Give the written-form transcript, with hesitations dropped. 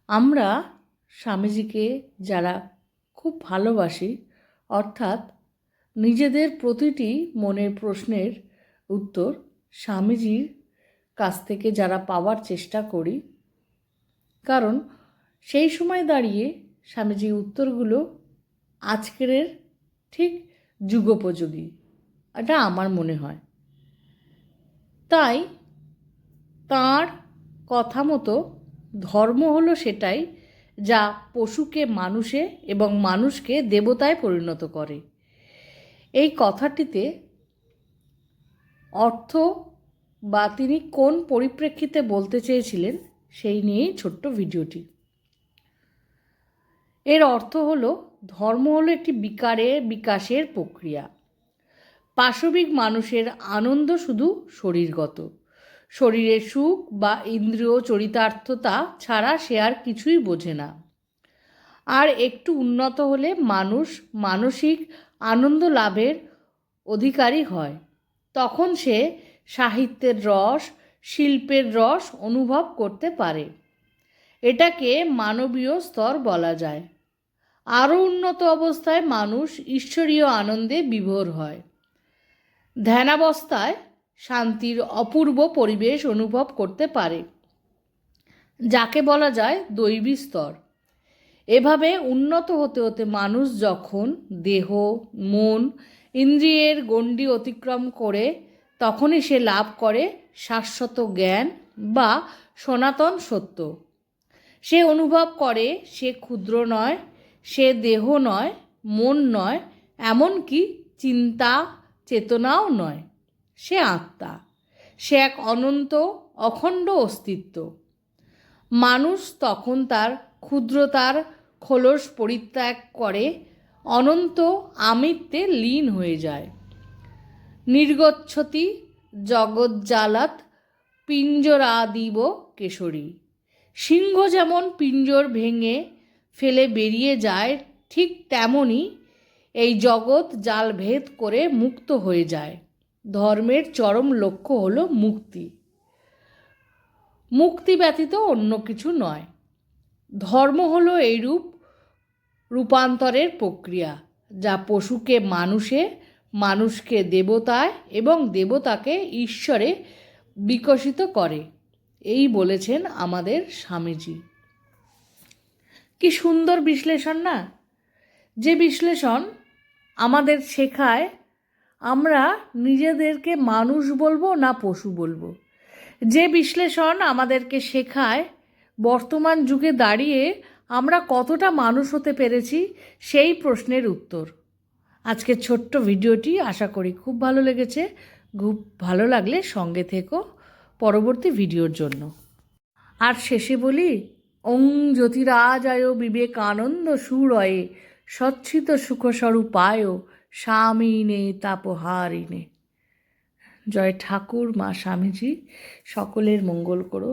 আমরা স্বামীজিকে যারা খুব ভালোবাসি, অর্থাৎ নিজেদের প্রতিটি মনের প্রশ্নের উত্তর স্বামীজির কাছ থেকে যারা পাওয়ার চেষ্টা করি, কারণ সেই সময় দাঁড়িয়ে স্বামীজির উত্তরগুলো আজকের ঠিক যুগোপযোগী, এটা আমার মনে হয়। তাই তাঁর কথা মতো ধর্ম হলো সেটাই যা পশুকে মানুষে এবং মানুষকে দেবতায় পরিণত করে। এই কথাটিতে অর্থ বা তিনি কোন পরিপ্রেক্ষিতে বলতে চেয়েছিলেন সেই নিয়েই ছোট্ট ভিডিওটি। এর অর্থ হলো ধর্ম হলো একটি বিকাশের প্রক্রিয়া। পাশবিক মানুষের আনন্দ শুধু শরীরগত, শরীরের সুখ বা ইন্দ্রিয় চরিতার্থতা ছাড়া সে আর কিছুই বোঝে না। আর একটু উন্নত হলে মানুষ মানসিক আনন্দ লাভের অধিকারী হয়। তখন সে সাহিত্যের রস, শিল্পের রস অনুভব করতে পারে। এটাকে মানবীয় স্তর বলা যায়। আরও উন্নত অবস্থায় মানুষ ঈশ্বরীয় আনন্দে বিভোর হয়। ধ্যানাবস্থায় শান্তির অপূর্ব পরিবেশ অনুভব করতে পারে, যাকে বলা যায় দৈবী স্তর। এভাবে উন্নত হতে হতে মানুষ যখন দেহ, মন, ইন্দ্রিয়ের গণ্ডি অতিক্রম করে, তখনই সে লাভ করে শাশ্বত জ্ঞান বা সনাতন সত্য। সে অনুভব করে সে ক্ষুদ্র নয়, সে দেহ নয়, মন নয়, এমনকি চিন্তা চেতনাও নয়। সে আত্মা, সে এক অনন্ত অখণ্ড অস্তিত্ব। মানুষ তখন তার ক্ষুদ্রতার খোলস পরিত্যাগ করে অনন্ত আমিত্বে লীন হয়ে যায়। নির্গচ্ছতি জগজ্জালাৎ পিঞ্জরাদিব কেশরী। সিংহ যেমন পিঞ্জর ভেঙে ফেলে বেরিয়ে যায়, ঠিক তেমনই এই জগৎ জাল ভেদ করে মুক্ত হয়ে যায়। ধর্মের চরম লক্ষ্য হলো মুক্তি। মুক্তি ব্যতীত অন্য কিছু নয়। ধর্ম হলো এইরূপ রূপান্তরের প্রক্রিয়া, যা পশুকে মানুষে, মানুষকে দেবতায় এবং দেবতাকে ঈশ্বরে বিকশিত করে। এই বলেছেন আমাদের স্বামীজি। কি সুন্দর বিশ্লেষণ না? যে বিশ্লেষণ আমাদের শেখায় আমরা নিজেদেরকে মানুষ বলবো না পশু বলবো। যে বিশ্লেষণ আমাদেরকে শেখায় বর্তমান যুগে দাঁড়িয়ে আমরা কতটা মানুষ হতে পেরেছি সেই প্রশ্নের উত্তর। আজকের ছোট্ট ভিডিওটি আশা করি খুব ভালো লেগেছে। খুব ভালো লাগলে সঙ্গে থেকো পরবর্তী ভিডিওর জন্য। আর শেষে বলি, ওং জ্যোতিরাজায় বিবেকানন্দ সুরয়ে সচ্ছিত সুখস্বরূপায় স্বামীনে তাপহারিণে। জয় ঠাকুর, মা স্বামীজি সকলের মঙ্গল করো।